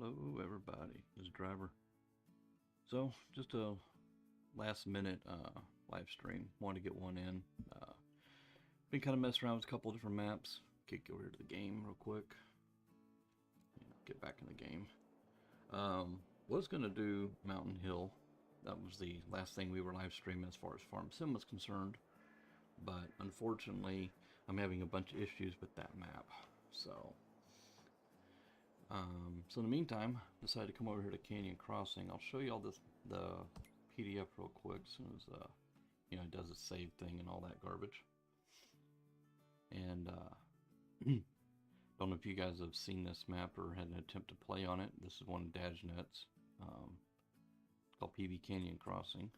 Hello everybody, this is Driver. So just a last minute live stream. Wanted to get one in. Been kind of messing around with a couple of different maps. Kick over to the game real quick. Get back in the game. Was gonna do Mountain Hill. That was the last thing we were live streaming as far as Farm Sim was concerned. But unfortunately, I'm having a bunch of issues with that map. So in the meantime, decided to come over here to Canyon Crossing. I'll show you all the PDF real quick as soon as it does its save thing and all that garbage. And don't know if you guys have seen this map or had an attempt to play on it. This is one of DadgeNet's. It's called PB Canyon Crossing.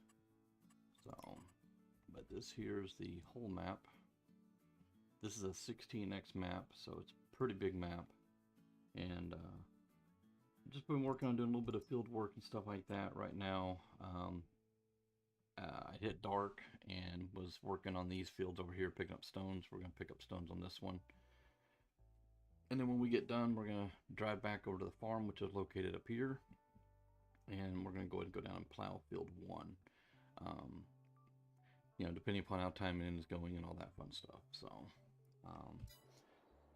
But this here is the whole map. This is a 16x map, so it's a pretty big map. And just been working on doing a little bit of field work and stuff like that right now. I hit dark and was working on these fields over here, picking up stones. We're going to pick up stones on this one. And then when we get done, we're going to drive back over to the farm, which is located up here. And we're going to go ahead and go down and plow field 1. Depending upon how time it is going and all that fun stuff. So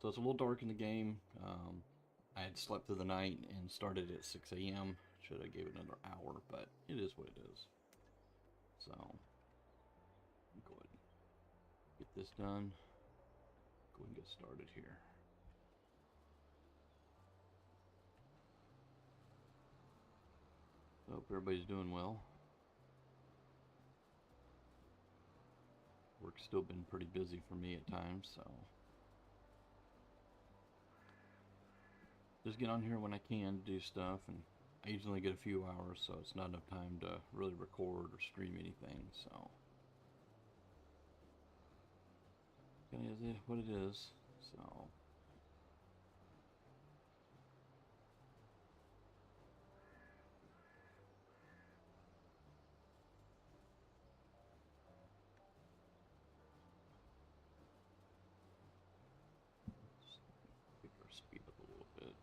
it's a little dark in the game. I had slept through the night and started at 6 a.m. Should have gave it another hour, but it is what it is. So, go ahead and get this done. Go ahead and get started here. Hope everybody's doing well. Work's still been pretty busy for me at times, so just get on here when I can do stuff, and I usually get a few hours, so it's not enough time to really record or stream anything, so it is what it is. So let's pick our speed up a little bit.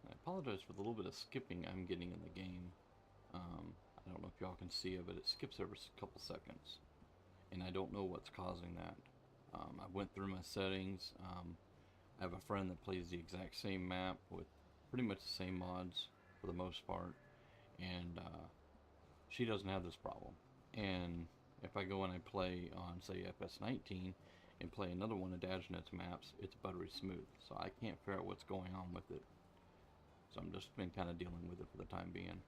I apologize for the little bit of skipping I'm getting in the game. I don't know if y'all can see it, but it skips every couple seconds. And I don't know what's causing that. I went through my settings. I have a friend that plays the exact same map with pretty much the same mods for the most part. And she doesn't have this problem. And if I go and I play on, say, FS19 and play another one of DadgeNet's maps, it's buttery smooth. So I can't figure out what's going on with it. So I'm just been kind of dealing with it for the time being.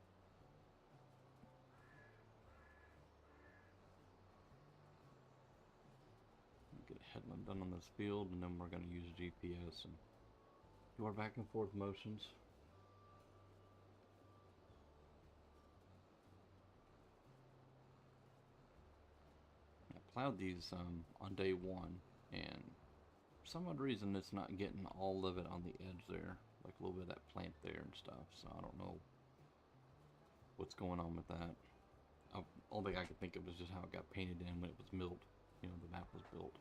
Get a headland done on this field, and then we're going to use GPS and do our back and forth motions. I plowed these on day 1, and for some odd reason it's not getting all of it on the edge there, like a little bit of that plant there and stuff, so I don't know what's going on with that. All thing I could think of was just how it got painted in when it was built, the map was built.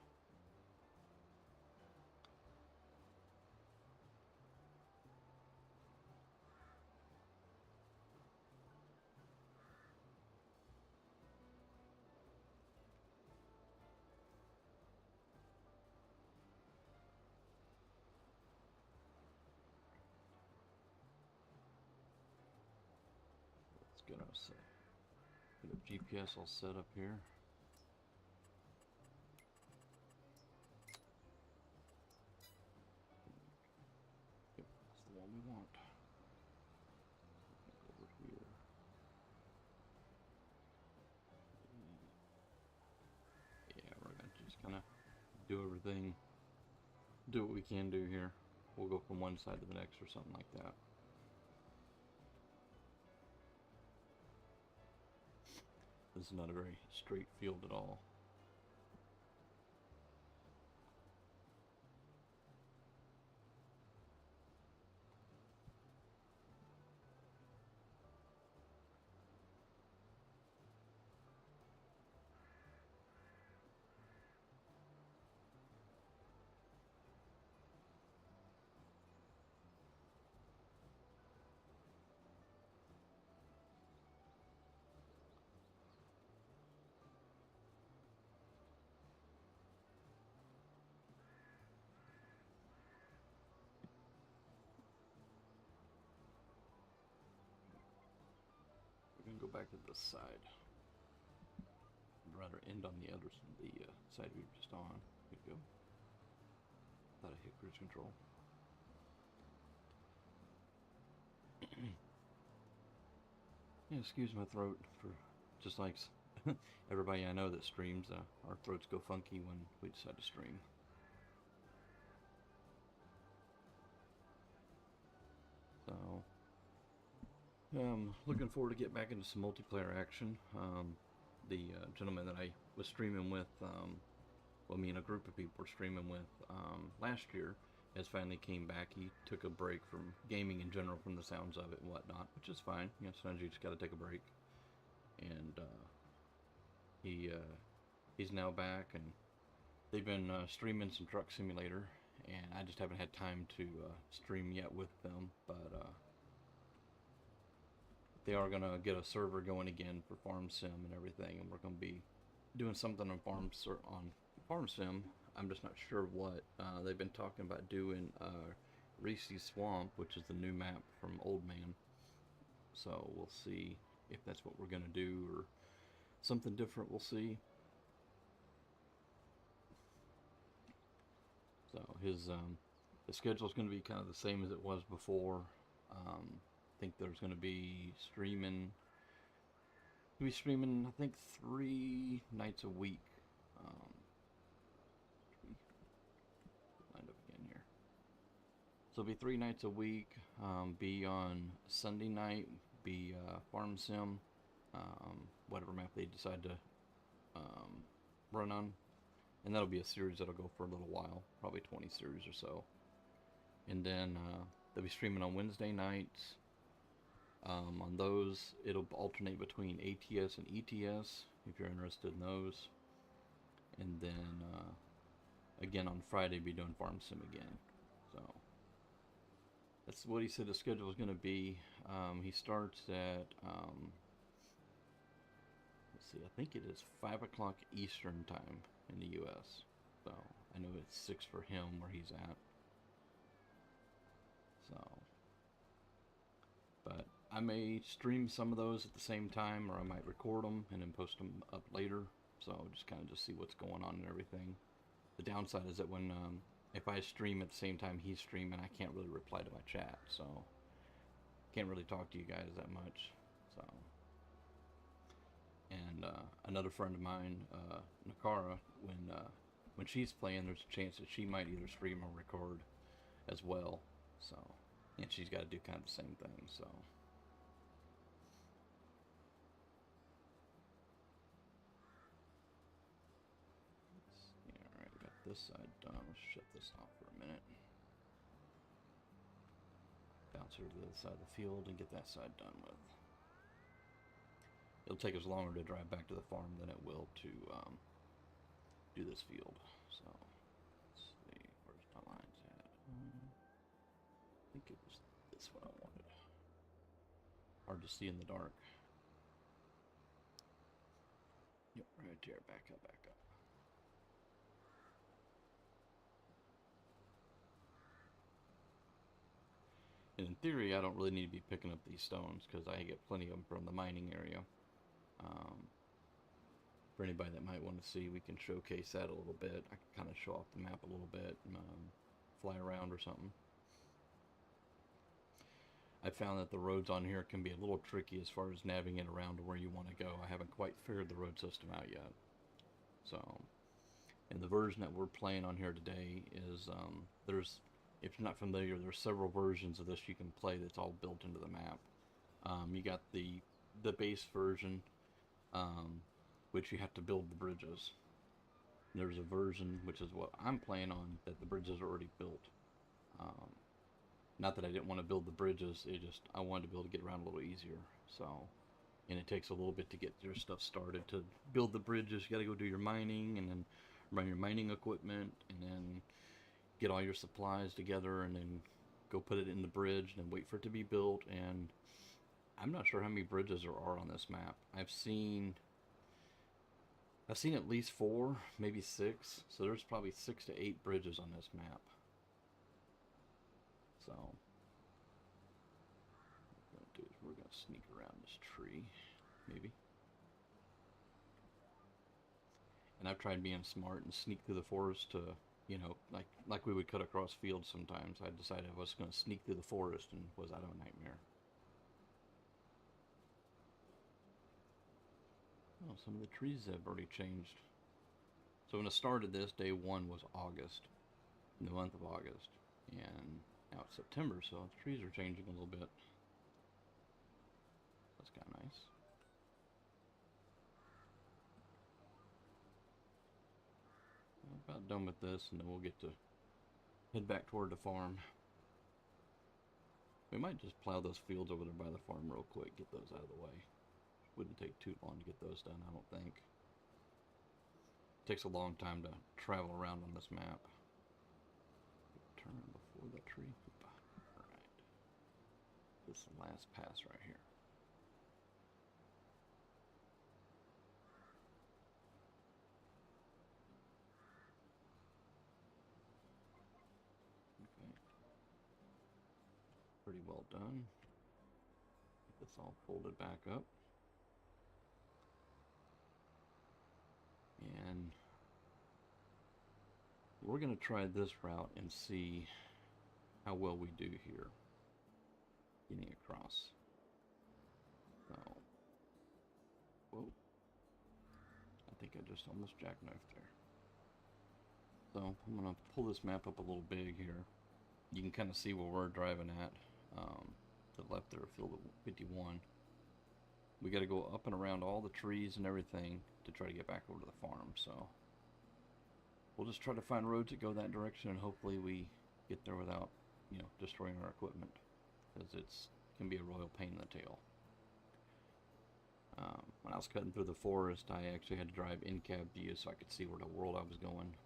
Let's get our GPS all set up here. Yep, that's the one we want. Over here. Yeah, we're gonna just kind of do everything, do what we can do here. We'll go from one side to the next or something like that. This is not a very straight field at all. back to this side. I'd rather end on the other side we were just on. Here we go. Thought I hit cruise control. Yeah, excuse my throat for just like everybody I know that streams. Our throats go funky when we decide to stream. So, looking forward to get back into some multiplayer action. The gentleman that I was streaming with, well, me and a group of people were streaming with last year, has finally came back. He took a break from gaming in general, from the sounds of it and whatnot, which is fine. You know, sometimes you just got to take a break. And he's now back, and they've been streaming some Truck Simulator, and I just haven't had time to stream yet with them. But they are gonna get a server going again for Farm Sim and everything, and we're gonna be doing something on Farm Sim. I'm just not sure what. They've been talking about doing Reese's Swamp, which is the new map from Old Man. So we'll see if that's what we're gonna do or something different. We'll see. So his schedule is going to be kind of the same as it was before. I think there's going to be streaming. He'll be streaming, I think, 3 nights a week. Lined up again here. So it'll be 3 nights a week. Be on Sunday night. Be Farm Sim. Whatever map they decide to run on. And that'll be a series that'll go for a little while, probably 20 series or so. And then they'll be streaming on Wednesday nights. On those, it'll alternate between ATS and ETS, if you're interested in those. And then, again, on Friday, be doing Farm Sim again. So, that's what he said the schedule is going to be. He starts at, let's see, I think it is 5 o'clock Eastern time in the US. So I know it's 6 for him where he's at. So, but I may stream some of those at the same time, or I might record them and then post them up later. So just kind of just see what's going on and everything. The downside is that when if I stream at the same time he's streaming, I can't really reply to my chat, so can't really talk to you guys that much. So. And another friend of mine, Nakara, when she's playing, there's a chance that she might either stream or record as well. So, and she's got to do kind of the same thing. So, all right, got this side done. Let's shut this off for a minute. Bounce her to the other side of the field and get that side done with. It'll take us longer to drive back to the farm than it will to do this field. So, let's see, where's my lines at? I think it was this one I wanted. Hard to see in the dark. Yep, right there, back up, back up. And in theory, I don't really need to be picking up these stones because I get plenty of them from the mining area. For anybody that might want to see, we can showcase that a little bit. I can kind of show off the map a little bit, and, fly around or something. I found that the roads on here can be a little tricky as far as navigating around to where you want to go. I haven't quite figured the road system out yet. So, and the version that we're playing on here today is, if you're not familiar, there's several versions of this you can play that's all built into the map. You got the base version, which you have to build the bridges. There's a version, which is what I'm playing on, that the bridges are already built. Not that I didn't want to build the bridges, I wanted to be able to get around a little easier. So, and it takes a little bit to get your stuff started. To build the bridges, you got to go do your mining, and then run your mining equipment, and then get all your supplies together, and then go put it in the bridge, and then wait for it to be built. And I'm not sure how many bridges there are on this map. I've seen at least 4, maybe 6. So there's probably 6 to 8 bridges on this map. So what we're gonna do is we're gonna sneak around this tree. maybe. And I've tried being smart and sneak through the forest to, you know, like we would cut across fields sometimes. I decided I was going to sneak through the forest, and was out of a nightmare. Oh, some of the trees have already changed. So when I started this, day one was August, in the month of August. And now it's September, so the trees are changing a little bit. That's kind of nice. I'm about done with this, and then we'll get to head back toward the farm. We might just plow those fields over there by the farm real quick, get those out of the way. Wouldn't take too long to get those done, I don't think. It takes a long time to travel around on this map. Turn before the tree. Alright. This is the last pass right here. Okay. Pretty well done. Get this all folded back up. And we're going to try this route and see how well we do here getting across. So, whoa, I think I just almost jackknifed there. So I'm going to pull this map up a little big here. You can kind of see where we're driving at. To the left there, field 51. We got to go up and around all the trees and everything to try to get back over to the farm. So we'll just try to find roads that go that direction, and hopefully we get there without, you know, destroying our equipment, because it's can be a royal pain in the tail. When I was cutting through the forest, I actually had to drive in-cab view so I could see where the world I was going.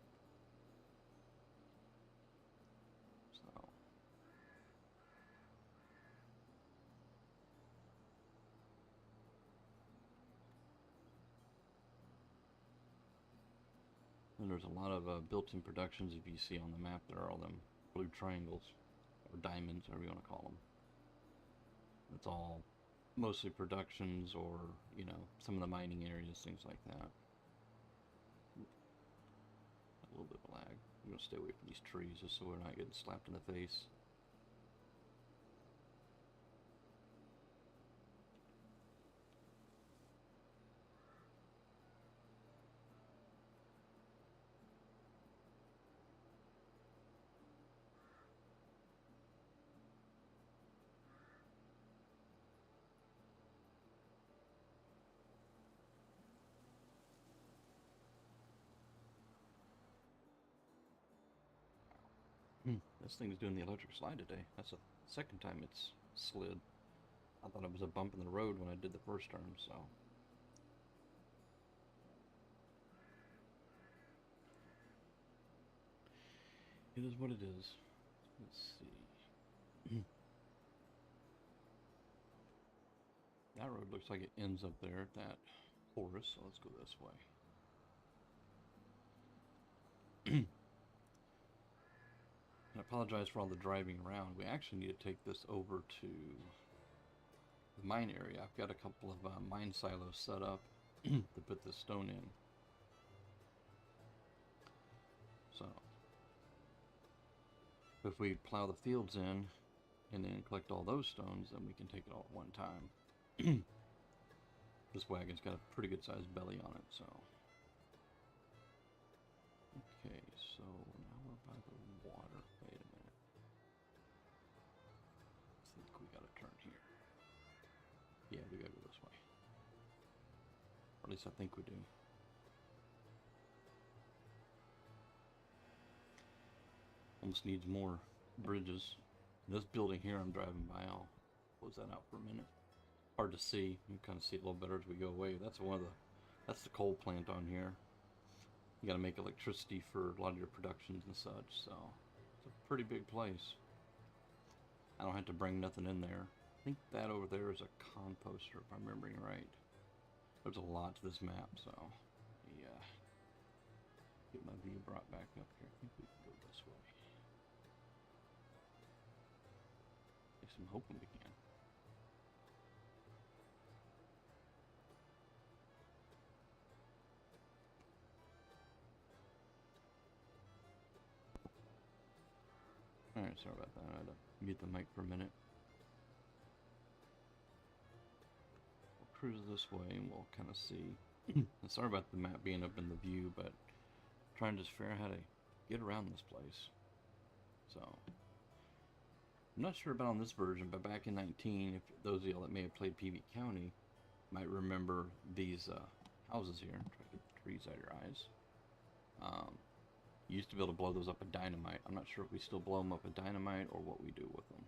So and there's a lot of built-in productions. If you see on the map, there are all them blue triangles, or diamonds, whatever you want to call them. It's all mostly productions, or, you know, some of the mining areas, things like that. A little bit of lag. I'm going to stay away from these trees just so we're not getting slapped in the face. This thing's doing the electric slide today. That's the second time it's slid. I thought it was a bump in the road when I did the first turn, so. It is what it is. Let's see. That road looks like it ends up there at that forest, so let's go this way. I apologize for all the driving around. We actually need to take this over to the mine area. I've got a couple of mine silos set up to put this stone in. So, if we plow the fields in and then collect all those stones, then we can take it all at one time. This wagon's got a pretty good sized belly on it, so. Okay, so now we're by the water. Wait a minute. I think we gotta turn here. Yeah, we gotta go this way. Or at least I think we do. Almost needs more bridges. This building here I'm driving by, I'll close that out for a minute. Hard to see. You can kind of see it a little better as we go away. That's that's the coal plant on here. You got to make electricity for a lot of your productions and such, so it's a pretty big place. I don't have to bring nothing in there. I think that over there is a composter, if I'm remembering right. There's a lot to this map, so yeah. Get my view brought back up here. I think we can go this way. At least I'm hoping we can. Alright, sorry about that. I had to mute the mic for a minute. We'll cruise this way and we'll kind of see. Sorry about the map being up in the view, but trying to just figure out how to get around this place. So, I'm not sure about on this version, but back in 19, if those of y'all that may have played PV County might remember these houses here. Try to get the trees out of your eyes. You used to be able to blow those up with dynamite. I'm not sure if we still blow them up with dynamite or what we do with them.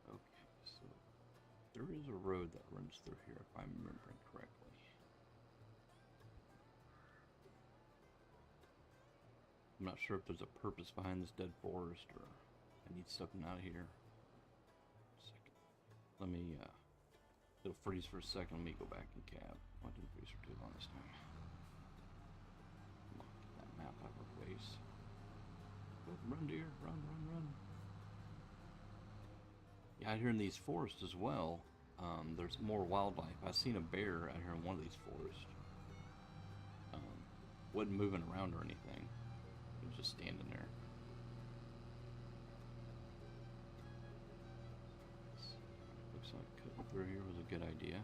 Okay, so there is a road that runs through here if I'm remembering correctly. I'm not sure if there's a purpose behind this dead forest or I need something out of here. Second. Let me, it'll freeze for a second. Let me go back and cab. I didn't freeze for too long this time. Get that map out of our face. Run, deer. Run, run, run. Yeah, out here in these forests as well, there's more wildlife. I've seen a bear out here in one of these forests. Wasn't moving around or anything. It was just standing there. Looks like cutting through here was a good idea.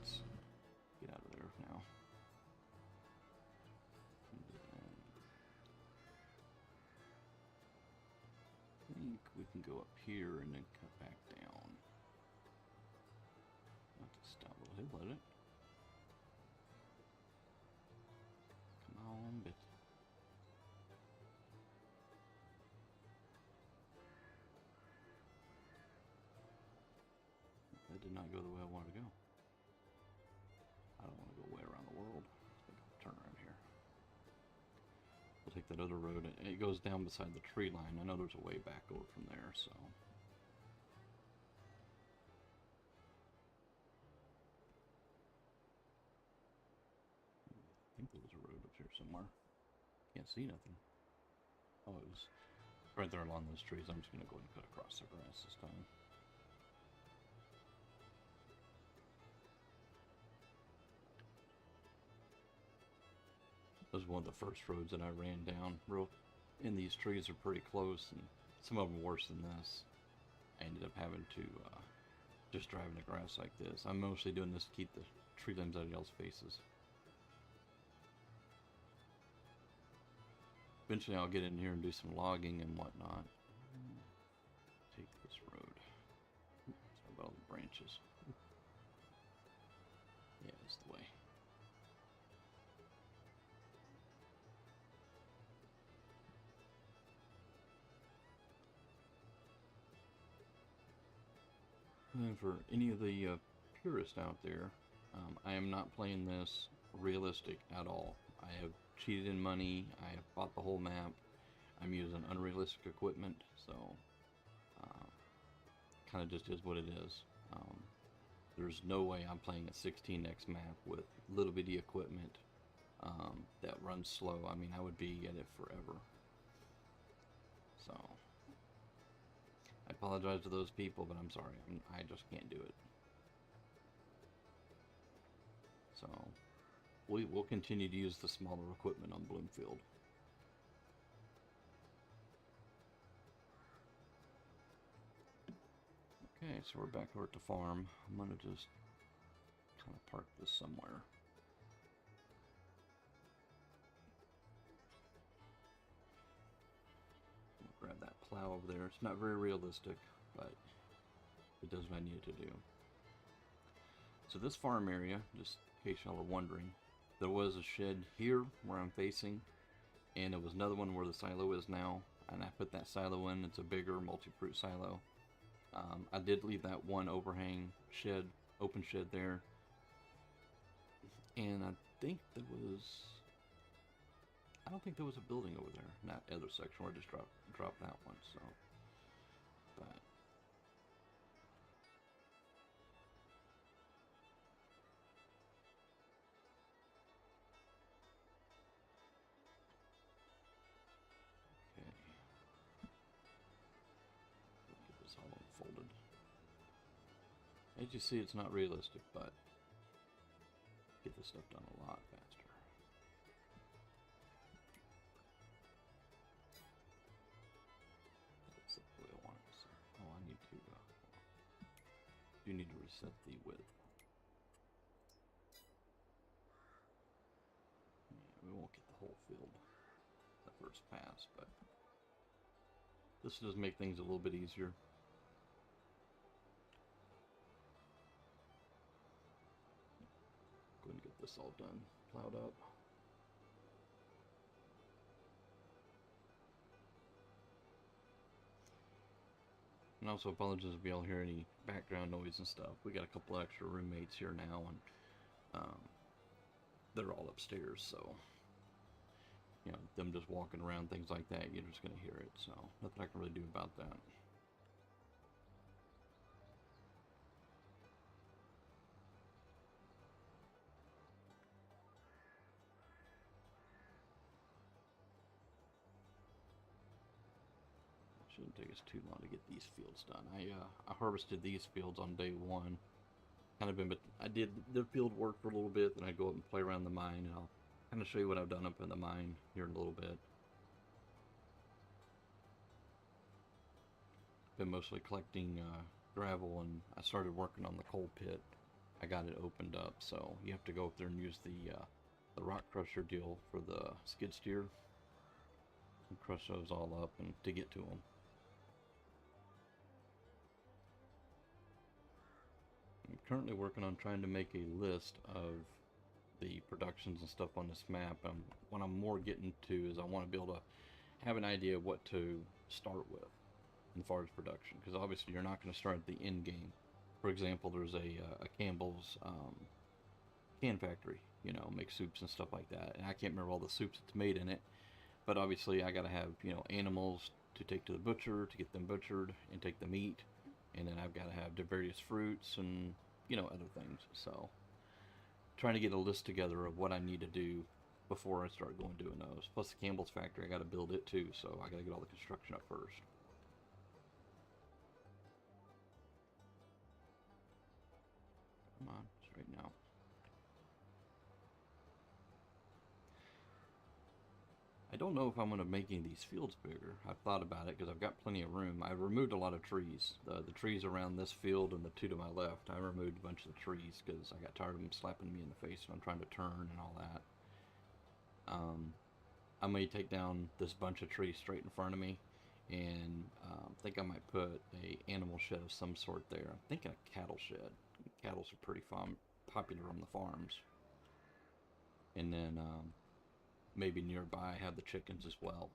Let's get out of there now. I think we can go up here and then cut back down. Not to stop, we'll let it. Come on, bit. That did not go the way I wanted to go. I don't want to go way around the world. Let's make a turn around here. We'll take that other road. It goes down beside the tree line. I know there's a way back over from there, so. I think there was a road up here somewhere. Can't see nothing. Oh, it was right there along those trees. I'm just going to go ahead and cut across the grass this time. This was one of the first roads that I ran down. And these trees are pretty close, and some of them worse than this. I ended up having to just drive in the grass like this. I'm mostly doing this to keep the tree limbs out of y'all's faces. Eventually I'll get in here and do some logging and whatnot. Take this road. Sorry about all the branches. Yeah, it's the way. And for any of the purists out there, I am not playing this realistic at all. I have cheated in money. I have bought the whole map. I'm using unrealistic equipment, so kind of just is what it is. There's no way I'm playing a 16x map with little bitty equipment that runs slow. I mean, I would be at it forever. So I apologize to those people, but I'm sorry. I just can't do it. So we will continue to use the smaller equipment on Bloomfield. Okay, so we're back over at the farm. I'm gonna just kind of park this somewhere. Grab that plow over there. It's not very realistic, but it does what I need it to do. So this farm area, just in case y'all are wondering, there was a shed here where I'm facing, and there was another one where the silo is now, and I put that silo in. It's a bigger multi-fruit silo. I did leave that one overhang shed, open shed there, and I don't think there was a building over there in that other section where I just dropped that one, so, but. Okay. Get this all unfolded. As you see, it's not realistic, but get this stuff done a lot faster. set the width. Yeah, we won't get the whole field that first pass, but this does make things a little bit easier. Go ahead and get this all done, plowed up. And also apologize if y'all hear any background noise and stuff. We got a couple extra roommates here now, and they're all upstairs, so you know, them just walking around, things like that, you're just gonna hear it. So nothing I can really do about that. Shouldn't take us too long to get these fields done. I harvested these fields on day one. Kind of been, but I did the field work for a little bit, then I go up and play around the mine, and I'll kind of show you what I've done up in the mine here in a little bit. Been mostly collecting gravel, and I started working on the coal pit. I got it opened up, so you have to go up there and use the rock crusher deal for the skid steer and crush those all up and to get to them. I'm currently working on trying to make a list of the productions and stuff on this map. What I'm more getting to is I want to be able to have an idea of what to start with as far as production, because obviously you're not going to start at the end game. For example, there's a Campbell's can factory, you know, make soups and stuff like that, and I can't remember all the soups it's made in it, but obviously I got to have, you know, animals to take to the butcher to get them butchered and take the meat, and then I've got to have the various fruits and, you know, other things. So trying to get a list together of what I need to do before I start going doing those. Plus the Campbell's factory, I got to build it too, so I got to get all the construction up first. Come on, straighten out. I don't know if I'm going to make any of these fields bigger. I've thought about it because I've got plenty of room. I've removed a lot of trees. The trees around this field and the two to my left, I removed a bunch of the trees because I got tired of them slapping me in the face when I'm trying to turn and all that. I may take down this bunch of trees straight in front of me, and think I might put a animal shed of some sort there. I'm thinking a cattle shed. Cattle's are pretty popular on the farms. And then maybe nearby have the chickens as well.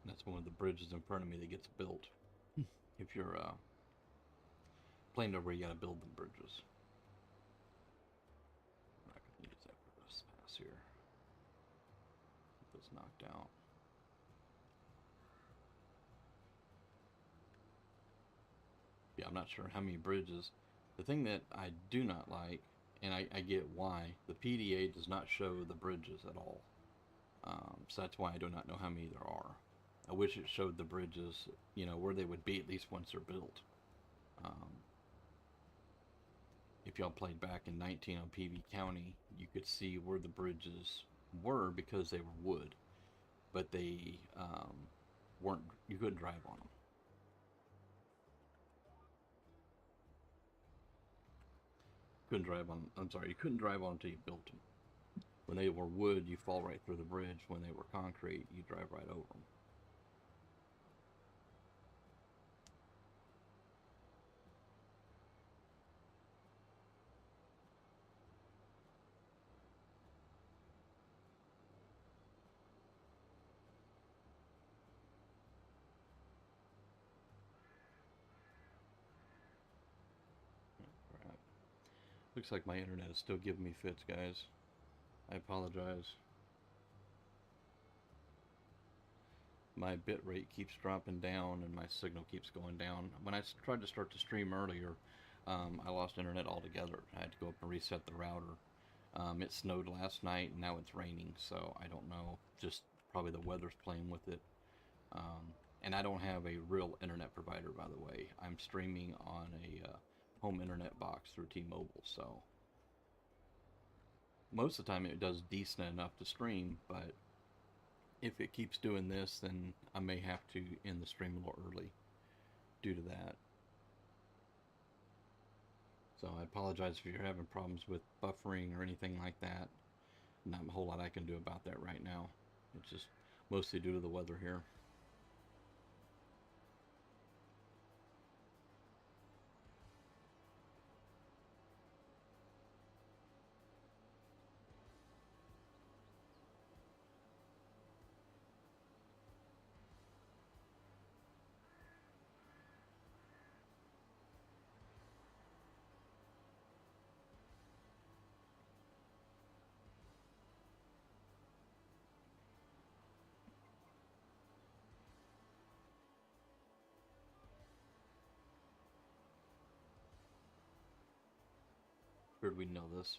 And that's one of the bridges in front of me that gets built. If you're playing over, you gotta build the bridges. I'm not gonna use that for this pass here. Get this knocked out. Yeah, I'm not sure how many bridges. The thing that I do not like, and I get why, the PDA does not show the bridges at all. So that's why I do not know how many there are. I wish it showed the bridges, you know, where they would be at least once they're built. If y'all played back in 19 on PV County, you could see where the bridges were because they were wood, but they weren't. You couldn't drive on them. Couldn't drive on. I'm sorry, you couldn't drive on until you built them. When they were wood, you fall right through the bridge. When they were concrete, you drive right over them. Crap. Looks like my internet is still giving me fits, guys. I apologize. My bit rate keeps dropping down and my signal keeps going down. When I tried to start the stream earlier, I lost internet altogether. I had to go up and reset the router. It snowed last night, and now it's raining, so I don't know. Just probably the weather's playing with it. Um, and I don't have a real internet provider, by the way. I'm streaming on a home internet box through T-Mobile, so most of the time it does decent enough to stream, but if it keeps doing this, then I may have to end the stream a little early due to that. So I apologize if you're having problems with buffering or anything like that. Not a whole lot I can do about that right now. It's just mostly due to the weather here. Figured we'd know this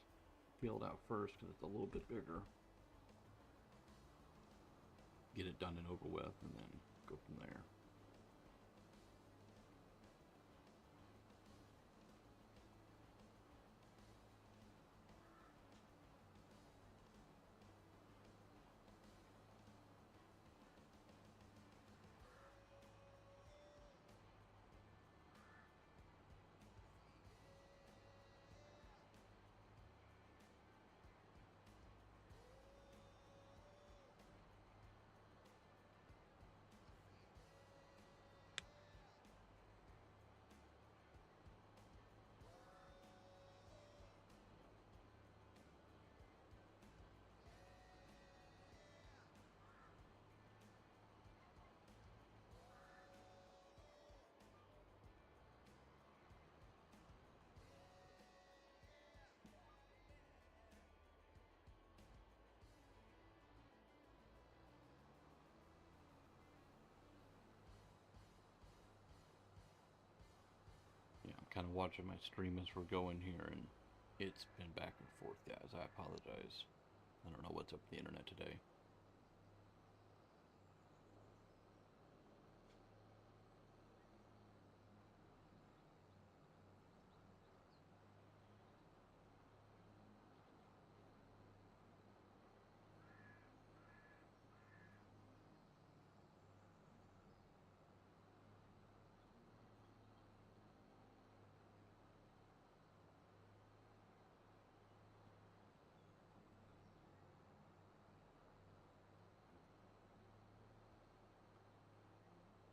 field out first because it's a little bit bigger. Get it done and over with, and then go from there. Yeah, I'm kind of watching my stream as we're going here, and it's been back and forth, guys. I apologize. I don't know what's up with the internet today.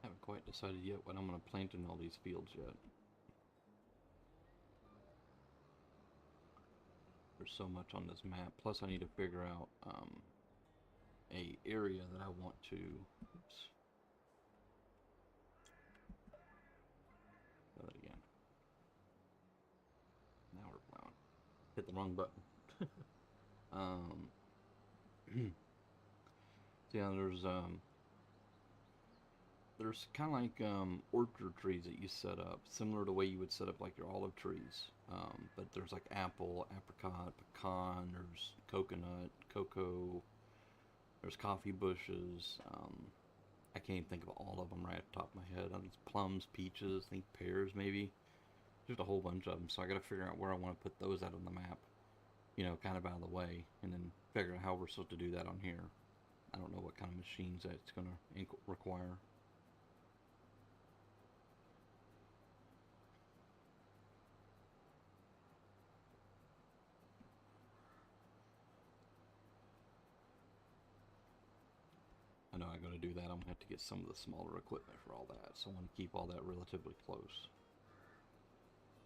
I haven't quite decided yet what I'm going to plant in all these fields yet. There's so much on this map. Plus, I need to figure out a area that I want to. Oops. Do that again. Now we're plowing. Hit the wrong button. So yeah, there's kind of like orchard trees that you set up, similar to the way you would set up like your olive trees. But there's like apple, apricot, pecan, there's coconut, cocoa, there's coffee bushes. I can't even think of all of them right off the top of my head. There's plums, peaches, I think pears maybe. There's a whole bunch of them, so I got to figure out where I want to put those out on the map. You know, kind of out of the way, and then figure out how we're supposed to do that on here. I don't know what kind of machines that's going to require. I know I'm going to do that. I'm going to have to get some of the smaller equipment for all that. So I want to keep all that relatively close.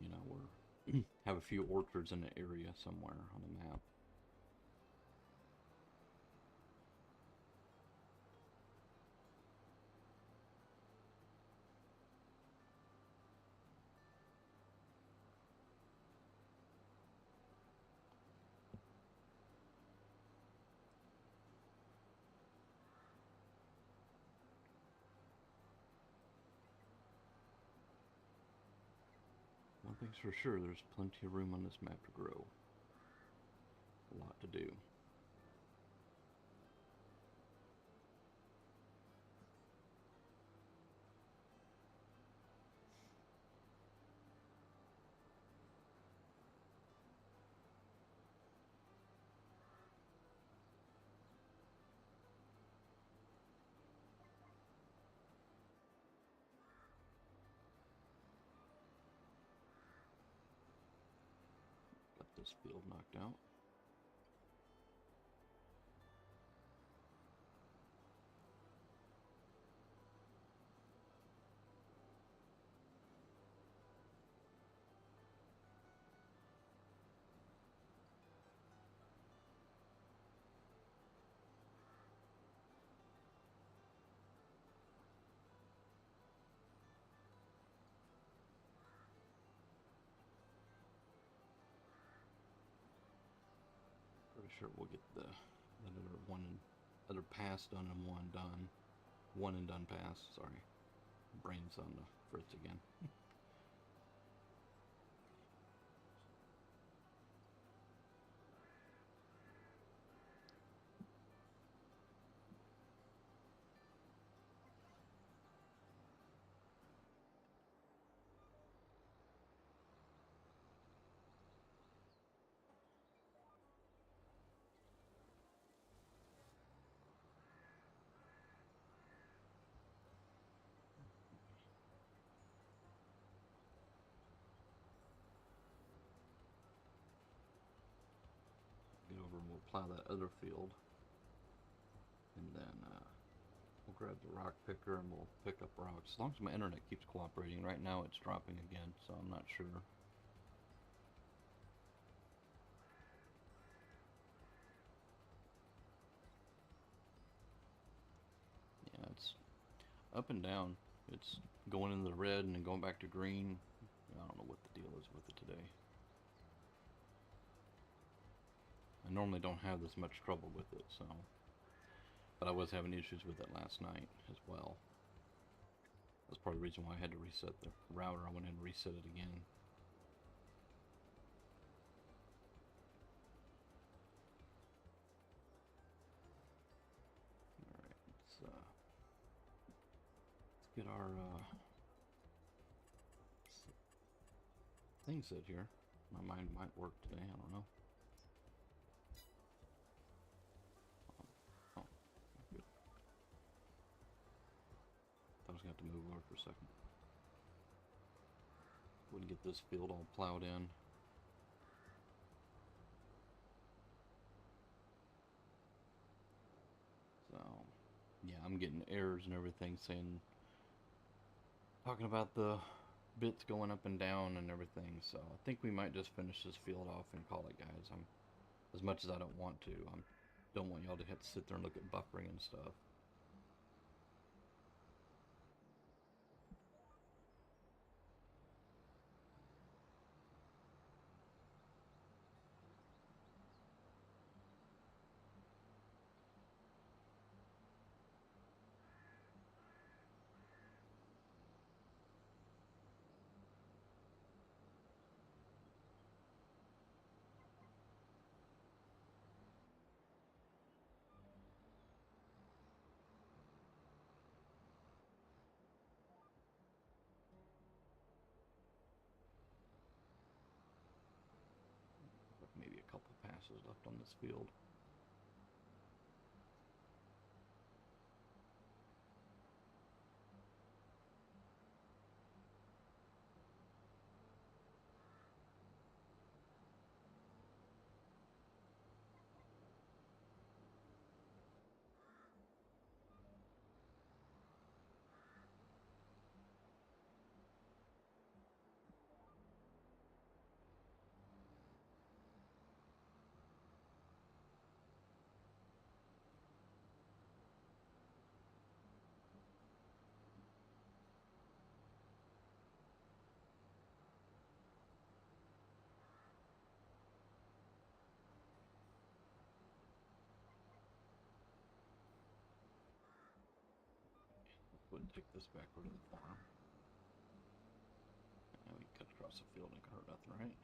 You know, we're have a few orchards in the area somewhere on the map. One thing's for sure, there's plenty of room on this map to grow. A lot to do. Got this field knocked out. Pretty sure we'll get the other pass done and one done. One and done pass, sorry. Brain's on the fritz again. Get over and we'll plow that other field. And then we'll grab the rock picker and we'll pick up rocks. As long as my internet keeps cooperating. Right now it's dropping again, so I'm not sure. Yeah, it's up and down. It's going into the red and then going back to green. I don't know what the deal is with it today. I normally don't have this much trouble with it, so. But I was having issues with it last night as well. That's part of the reason why I had to reset the router. I went in and reset it again. Alright, let's get our thing set here. My mind might work today, I don't know. Good. I was going to have to move over for a second. Wouldn't get this field all plowed in. So, yeah, I'm getting errors and everything saying, talking about the bits going up and down and everything. So I think we might just finish this field off and call it, guys. As much as I don't want to, I don't want y'all to have to sit there and look at buffering and stuff. Maybe a couple passes left on this field. Wouldn't take this back over to the farm. And we cut across across the field ain't gonna hurt nothing, right?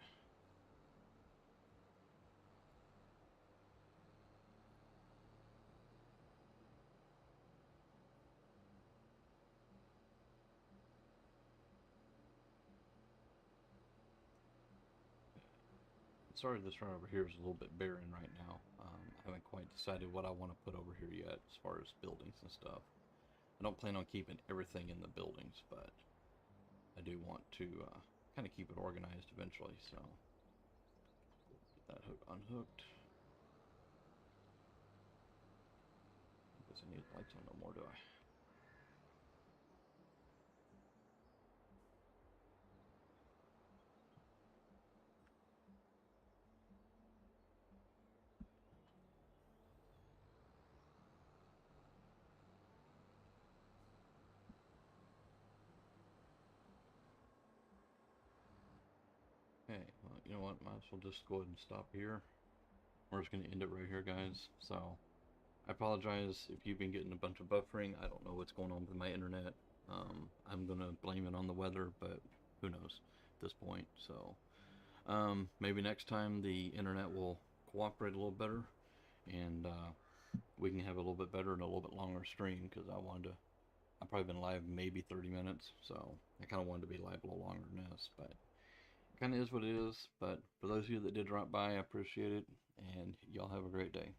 Sorry, this run over here is a little bit barren right now. I haven't quite decided what I want to put over here yet as far as buildings and stuff. I don't plan on keeping everything in the buildings, but I do want to kind of keep it organized eventually, so get that hook unhooked. I guess I need lights on no more, do I? Okay, well, you know what? Might as well just go ahead and stop here. We're just going to end it right here, guys. So, I apologize if you've been getting a bunch of buffering. I don't know what's going on with my internet. I'm going to blame it on the weather, but who knows at this point. So, maybe next time the internet will cooperate a little better, and we can have a little bit better and a little bit longer stream, because I've probably been live maybe 30 minutes, so I kind of wanted to be live a little longer than this, but it kind of is what it is. But for those of you that did drop by, I appreciate it, and y'all have a great day.